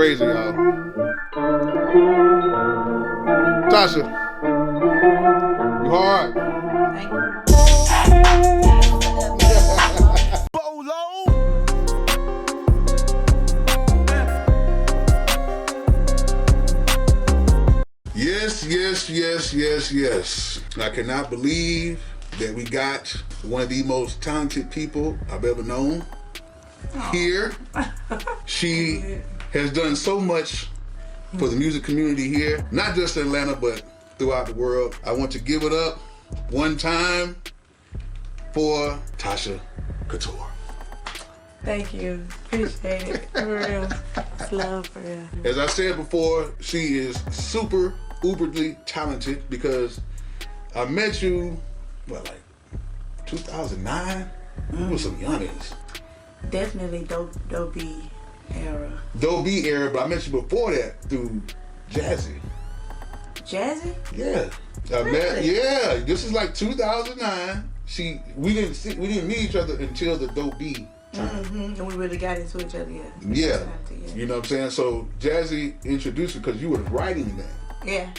crazy, y'all. Tasha, you hard. Thank you. Bolo. Yes. I cannot believe that we got one of the most talented people I've ever known here. She has done so much for the music community here, not just in Atlanta, but throughout the world. I want to give it up one time for Tasha Catour. Thank you. Appreciate it. For real. It's love for real. As I said before, she is super uberly talented because I met you, like 2009? We were some youngins. Definitely Dobie era. Dobie era, but I met you before that through Jazzy. Jazzy? Yeah. Really? This is like 2009. We didn't meet each other until the Dobie time. Mm-hmm. And we really got into each other, Yeah. You know what I'm saying? So Jazzy introduced you because you were writing then. Yeah.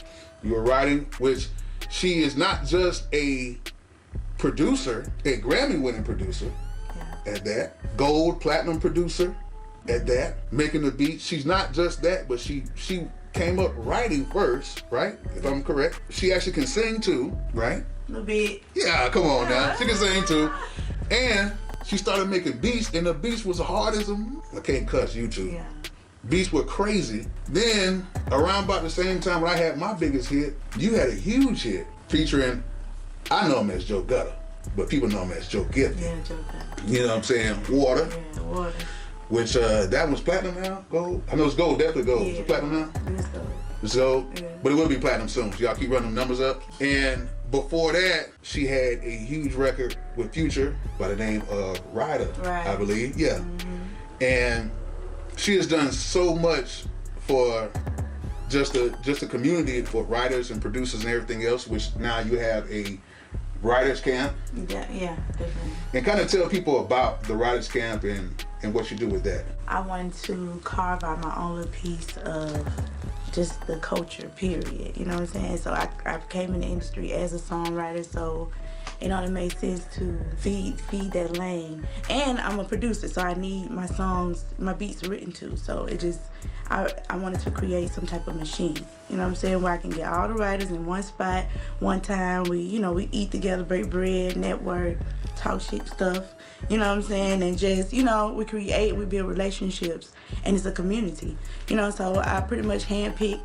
You were writing, which she is not just a producer, a Grammy-winning producer at that, gold, platinum producer at that, making the beats. She's not just that, but she came up writing first, right? If I'm correct. She actually can sing too, right? A little bit. Yeah, come on now. She can sing too. And she started making beats, and the beats was hard as I can't cuss you two. Yeah. Beats were crazy. Then, around about the same time when I had my biggest hit, you had a huge hit featuring, I know him as Joe Gutter, but people know him as Joe Gifted. Yeah, Joe Gutter. You know what I'm saying? Water. Yeah, Water. Which, that one's platinum now? Gold? I know it's gold, definitely gold. Yeah. Is it platinum now? It's gold. It's gold? Yeah. But it will be platinum soon, so y'all keep running them numbers up. And before that, she had a huge record with Future by the name of Ryder, I believe. Yeah. Mm-hmm. And she has done so much for just the community, for writers and producers and everything else, which now you have a writers camp. Yeah, definitely. And kind of tell people about the writers camp and what you do with that. I wanted to carve out my own little piece of just the culture, period. You know what I'm saying? So I came in the industry as a songwriter, so it only made sense to feed that lane. And I'm a producer, so I need my songs, my beats written too. So I wanted to create some type of machine, you know what I'm saying, where I can get all the writers in one spot, one time. We eat together, break bread, network, talk shit stuff, you know what I'm saying, and just, we build relationships, and it's a community, so I pretty much handpick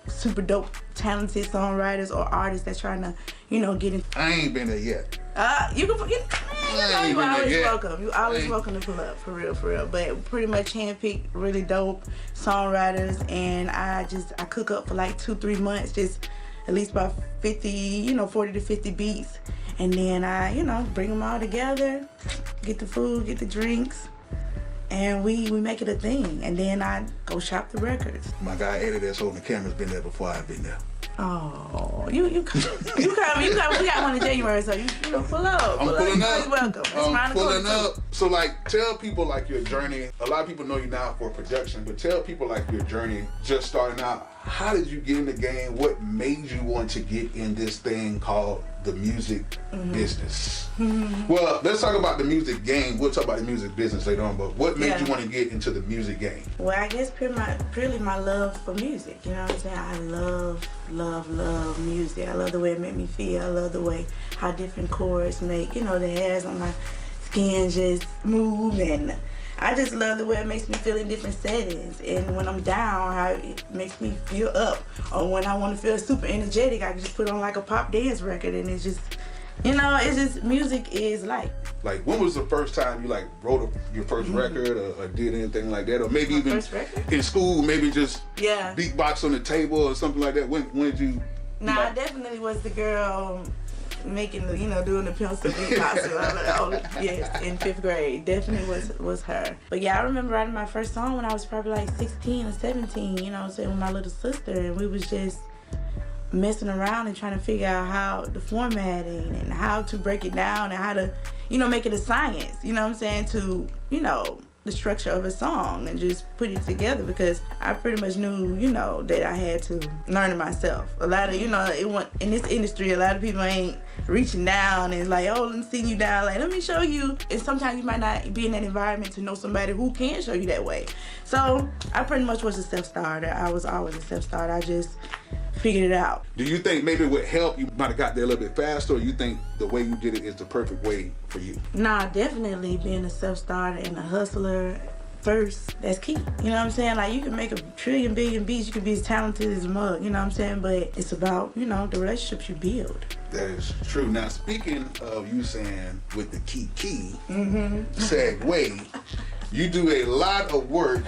super dope, talented songwriters or artists that's trying to, get in. I ain't been there yet. You can forget. You always welcome. You always welcome to pull up, for real. But pretty much handpick really dope songwriters, and I cook up for like 2-3 months, just at least about 50, 40 to 50 beats, and then I, bring them all together, get the food, get the drinks, and we make it a thing, and then I go shop the records. My guy Eddie that's holding the camera's been there before I've been there. Oh, you come. We got one in January, so you pull up. I'm pulling up. You're welcome. I'm pulling up. So tell people your journey. A lot of people know you now for production, but tell people your journey just starting out. How did you get in the game? What made you want to get in this thing called the music business? Mm-hmm. Well, let's talk about the music game. We'll talk about the music business later on, but what made you want to get into the music game? Well, I guess purely my love for music. You know what I'm saying? I love music. I love the way it made me feel. I love the way how different chords make, the hairs on my skin just move, and I just love the way it makes me feel in different settings. And when I'm down, how it makes me feel up. Or when I want to feel super energetic, I can just put on a pop dance record, and it's just, it's just, music is life. When was the first time you wrote your first record or did anything like that? Or maybe my even first record? In school, maybe just beatbox on the table or something like that. When did you? I definitely was the girl making the, doing the pencil beatbox. Yes, in 5th grade. Definitely was her. But yeah, I remember writing my first song when I was probably 16 or 17, with my little sister, and we was just messing around and trying to figure out how the formatting and how to break it down and how to, make it a science, to, the structure of a song and just put it together, because I pretty much knew, you know, that I had to learn it myself. A lot of, you know, in this industry, a lot of people ain't reaching down and like, oh, let me see you down, like, let me show you. And sometimes you might not be in that environment to know somebody who can show you that way. So I pretty much was a self-starter. I was always a self-starter. I just figured it out. Do you think maybe with help you might have got there a little bit faster, or you think the way you did it is the perfect way for you? Nah, definitely being a self-starter and a hustler first, that's key. You know what I'm saying? Like, you can make a trillion billion beats, you can be as talented as a mug, you know what I'm saying? But it's about, you know, the relationships you build. That is true. Now, speaking of you saying with the Keke segue, you do a lot of work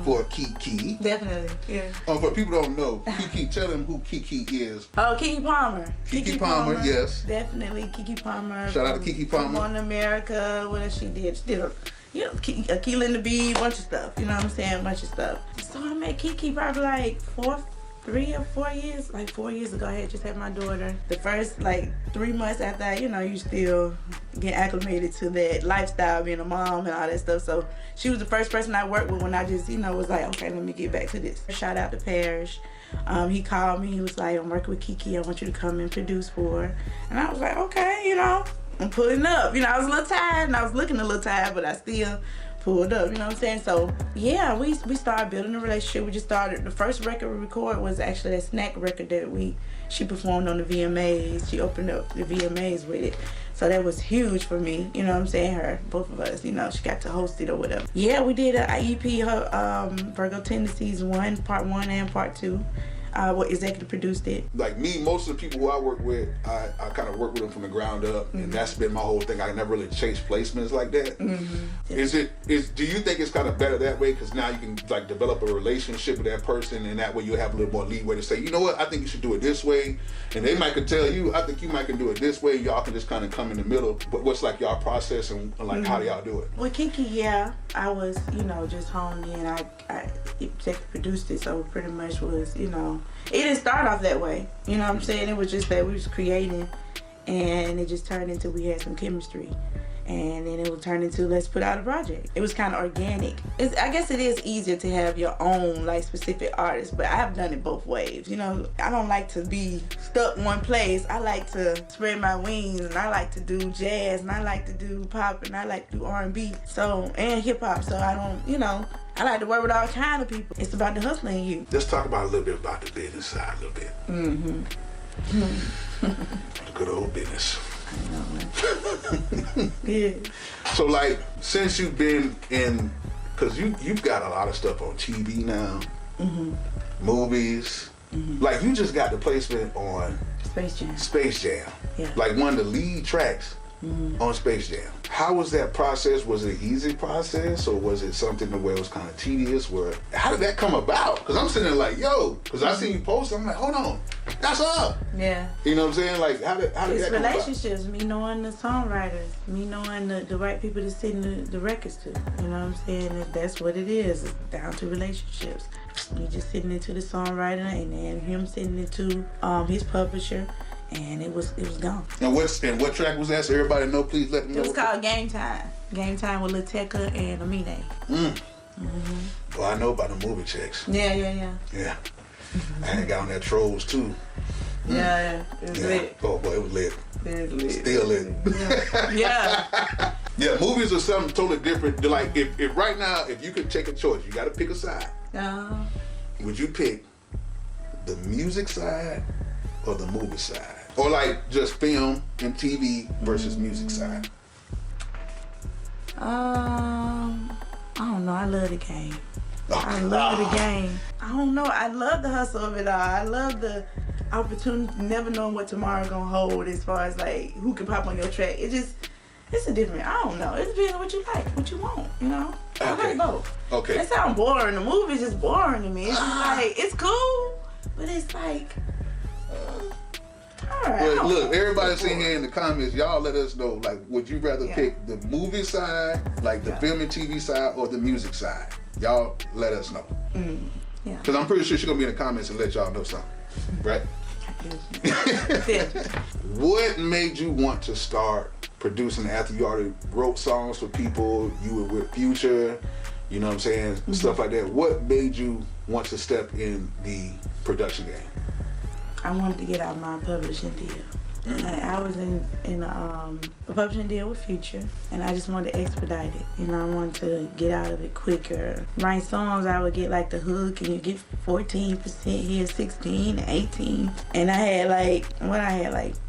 for Keke. Definitely, yeah. For people who don't know, Keke, tell them who Keke is. Oh, Keke Palmer. Keke Palmer, yes. Definitely, Keke Palmer. Shout out to Keke Palmer. Born in America, what else she did? She did a Keel in the Bee, bunch of stuff. You know what I'm saying? Bunch of stuff. So I met Keke probably like 3 or 4 years. Like 4 years ago, I had just had my daughter. The first like 3 months after that, you know, you still get acclimated to that lifestyle, being a mom and all that stuff. So she was the first person I worked with when I just, you know, was like, okay, let me get back to this. Shout out to Parrish. He called me. He was like, I'm working with Keke. I want you to come and produce for her. And I was like, okay, you know, I'm pulling up. You know, I was a little tired and I was looking a little tired, but I still pulled up, you know what I'm saying? So yeah, we started building a relationship. We just started, the first record we recorded was actually that snack record that she performed on the VMAs. She opened up the VMAs with it. So that was huge for me, you know what I'm saying? Both of us, you know, she got to host it or whatever. Yeah, we did an EP, Virgo Tendencies 1, Part 1 and Part 2. Executive produced it. Like me, most of the people who I work with, I kind of work with them from the ground up, and that's been my whole thing. I never really chase placements like that. Do you think it's kind of better that way, because now you can like develop a relationship with that person, and that way you have a little more leeway to say, you know what, I think you should do it this way, and they might could tell you, I think you might can do it this way. Y'all can just kind of come in the middle. But what's like y'all process and like how do y'all do it? With Keke, yeah, I was, you know, just honed in. I executive produced it, so pretty much was, you know, it didn't start off that way. You know what I'm saying? It was just that we was creating, and it just turned into we had some chemistry. And then it would turn into let's put out a project. It was kind of organic. I guess it is easier to have your own like specific artist, but I have done it both ways. You know, I don't like to be stuck one place. I like to spread my wings, and I like to do jazz, and I like to do pop, and I like to do R&B, and hip hop. So I don't, you know, I like to work with all kind of people. It's about the hustling in you. Let's talk about a little bit about the business side a little bit. The good old business. Yeah. So like, since you've been in, because you've got a lot of stuff on TV now, movies, like you just got the placement on Space Jam. Yeah. Like one of the lead tracks on Space Jam. How was that process? Was it an easy process, or was it something where it was kind of tedious? How did that come about? Because I'm sitting there like, yo, because I seen you post, I'm like, hold on, that's up. Yeah. You know what I'm saying? Like, how did that come about? Relationships, me knowing the songwriters, me knowing the right people to send the records to. You know what I'm saying? That's what it is. It's down to relationships. Me just sitting into the songwriter, and then him sitting into his publisher. And it was gone. And what track was that? So everybody know, please let them know. It was called Game Time. Game Time with Lil Tecca and Amine. Well, I know about the movie checks. Yeah. Yeah. I had got on that Trolls too. Yeah, it was lit. Oh boy, it was lit. It was lit. Still lit. Yeah. Yeah, movies are something totally different. They're like, if right now, if you could take a choice, you got to pick a side. Would you pick the music side or the movie side? Or like just film and TV versus music side? I don't know. I love the game. I love the game. I don't know. I love the hustle of it all. I love the opportunity, never knowing what tomorrow gonna hold as far as like who can pop on your track. It's a different, I don't know. It depends on what you like, what you want, you know? I like both. Okay. That sounds boring. The movie's just boring to me. It's just like, it's cool, but it's like, all right. Well, look, everybody sitting here in the comments, y'all let us know, like, would you rather pick the movie side, like the film and TV side, or the music side? Y'all let us know. Yeah. Because I'm pretty sure she's going to be in the comments and let y'all know something, right? What made you want to start producing after you already wrote songs for people, you were with Future, you know what I'm saying, stuff like that. What made you want to step in the production game? I wanted to get out my publishing deal. I was in a publishing deal with Future, and I just wanted to expedite it. You know, I wanted to get out of it quicker. Write songs, I would get like the hook, and you get 14% here, 16, 18. And I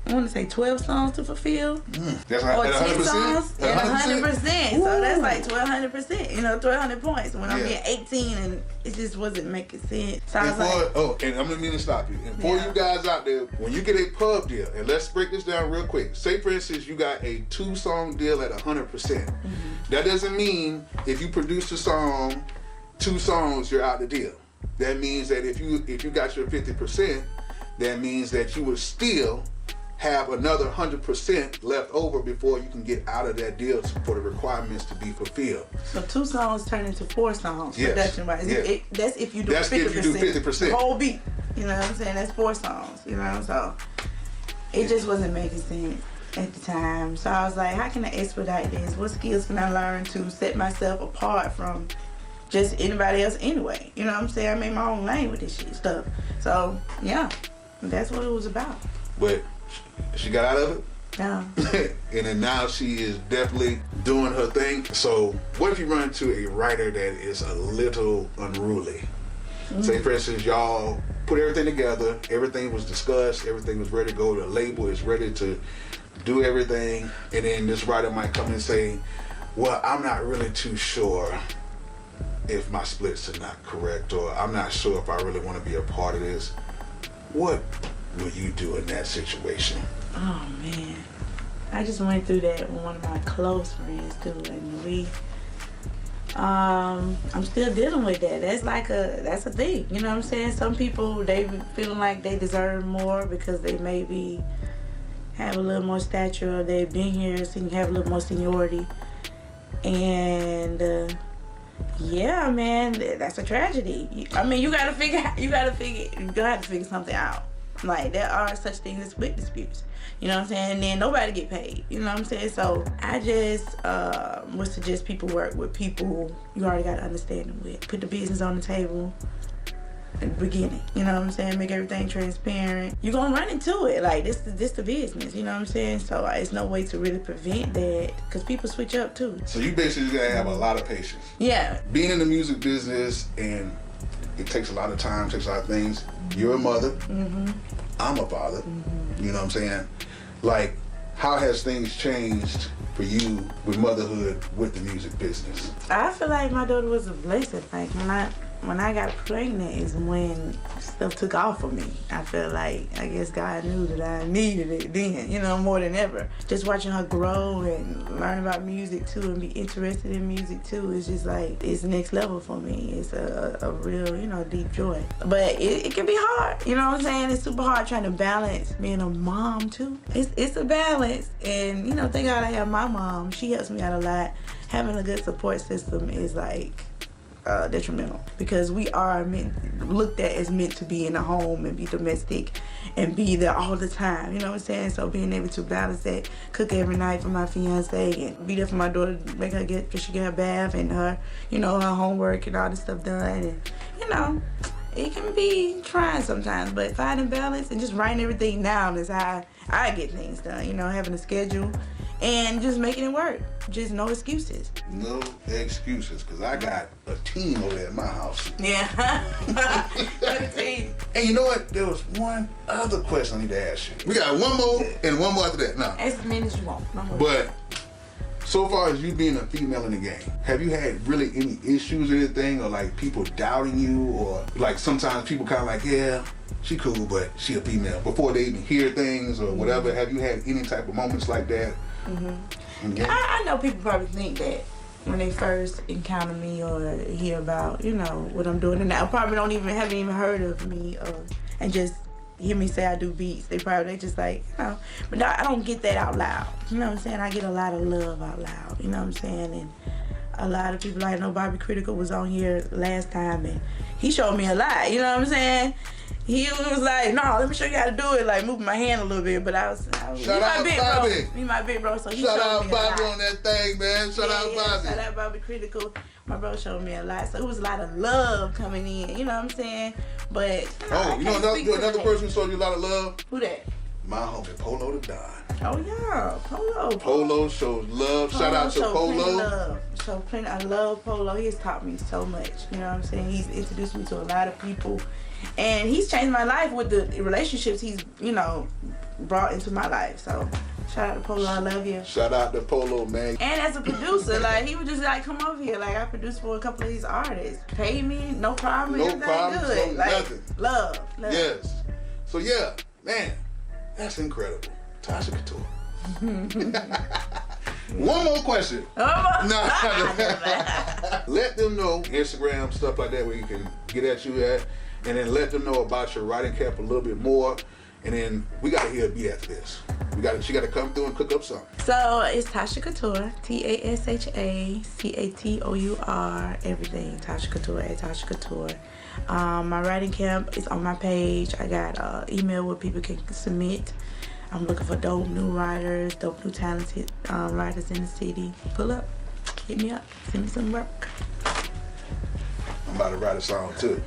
want to say 12 songs to fulfill. That's like or 10 100%? songs, and 100%. So that's like 1,200%. You know, 1,200 points. When I'm getting 18, and it just wasn't making sense. So I was and I'm gonna mean to stop you. And for you guys out there, when you get a pub deal, and let's break this down real quick. Say for instance, you got a 2-song deal at 100%. That doesn't mean if you produce a song, 2 songs, you're out the deal. That means that if you got your 50%, that means that you would still have another 100% left over before you can get out of that deal for the requirements to be fulfilled. So 2 songs turn into 4 songs, production-wise. Yes. That's if you do 50%. That's if you do 50%. The whole beat. You know what I'm saying? That's 4 songs. You know, so it just wasn't making sense at the time. So I was like, how can I expedite this? What skills can I learn to set myself apart from just anybody else anyway? You know what I'm saying? I made my own lane with this shit stuff. So yeah, that's what it was about. But she got out of it. Yeah. And then now she is definitely doing her thing. So what if you run into a writer that is a little unruly? Say for instance, y'all put everything together, everything was discussed, everything was ready to go, the label is ready to do everything, and then this writer might come and say, well, I'm not really too sure if my splits are not correct, or I'm not sure if I really want to be a part of this. What will you do in that situation? Oh man, I just went through that with one of my close friends too, and I'm still dealing with that. That's a thing, you know what I'm saying? Some people, they feeling like they deserve more because they maybe have a little more stature, or they've been here, so you have a little more seniority. And yeah, man, that's a tragedy. I mean, you gotta have to figure something out. Like, there are such things as split disputes. You know what I'm saying? And then nobody get paid. You know what I'm saying? So I just would suggest people work with people you already got an understanding with. Put the business on the table at the beginning. You know what I'm saying? Make everything transparent. You're gonna run into it. Like, this the business. You know what I'm saying? So it's no way to really prevent that, because people switch up too. So you basically gotta have a lot of patience. Yeah. Being in the music business, and it takes a lot of time, takes a lot of things. You're a mother. I'm a father. You know what I'm saying? Like, how has things changed for you with motherhood, with the music business? I feel like my daughter was a blessing. Like, when I got pregnant is when stuff took off for me. I feel like, I guess God knew that I needed it then, you know, more than ever. Just watching her grow and learn about music too, and be interested in music too, is just like, it's next level for me. It's a real, you know, deep joy. But it can be hard, you know what I'm saying? It's super hard trying to balance being a mom too. It's a balance, and you know, thank God I have my mom. She helps me out a lot. Having a good support system is like detrimental, because we are looked at as meant to be in the home and be domestic and be there all the time, you know what I'm saying? So being able to balance that, cook every night for my fiance, and be there for my daughter, make her get her bath and her, you know, her homework and all this stuff done, and you know, it can be trying sometimes, but finding balance and just writing everything down is how I get things done, you know, having a schedule and just making it work. Just no excuses. No excuses, because I got a team over there at my house. Yeah. Got a team. And you know what? There was one other question I need to ask you. We got one more and one more after that. Now, as many as you want. But so far as you being a female in the game, have you had really any issues or anything, or like people doubting you, or like sometimes people kind of like, yeah, she cool, but she a female, before they even hear things or whatever? Have you had any type of moments like that? I know people probably think that when they first encounter me or hear about, you know, what I'm doing, and I probably haven't even heard of me, and just hear me say I do beats. They just like, you know, but I don't get that out loud. You know what I'm saying? I get a lot of love out loud. You know what I'm saying? And a lot of people, like, I know Bobby Critical was on here last time, and he showed me a lot. You know what I'm saying? he was like, no, let me show you how to do it. Like moving my hand a little bit, but I was shout out Bobby. He my big bro, so he shout showed out me Bobby a lot. on that thing, man. Shout out Bobby. Shout out Bobby Critical. My bro showed me a lot, so it was a lot of love coming in. You know what I'm saying? But you know another person who showed you a lot of love. Who that? My homie Polo the Don. Oh yeah, Polo. Polo shows love. Shout out to Polo. I love Polo. He has taught me so much. You know what I'm saying? He's introduced me to a lot of people, and he's changed my life with the relationships he's brought into my life. So shout out to Polo. I love you. Shout out to Polo, man. And as a producer, like he would just like come over here. Like I produced for a couple of these artists. Paid me, no problem. No problem. Good. Like, nothing. Love. Yes. So yeah, man, that's incredible. Tasha Catour. One more question. Let them know Instagram, stuff like that, where you can get at you at, and then let them know about your writing camp a little bit more, and then we got to hear a beat after this. She got to come through and cook up something. So it's Tasha Catour, TASHACATOUR, everything. Tasha Catour at Tasha Catour. My writing camp is on my page. I got email where people can submit. I'm looking for dope new writers, dope new talented writers in the city. Pull up, hit me up, send me some work. I'm about to write a song too.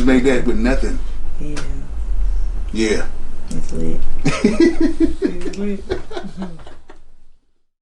Made that with nothing. Yeah. Yeah. It's lit. It's lit.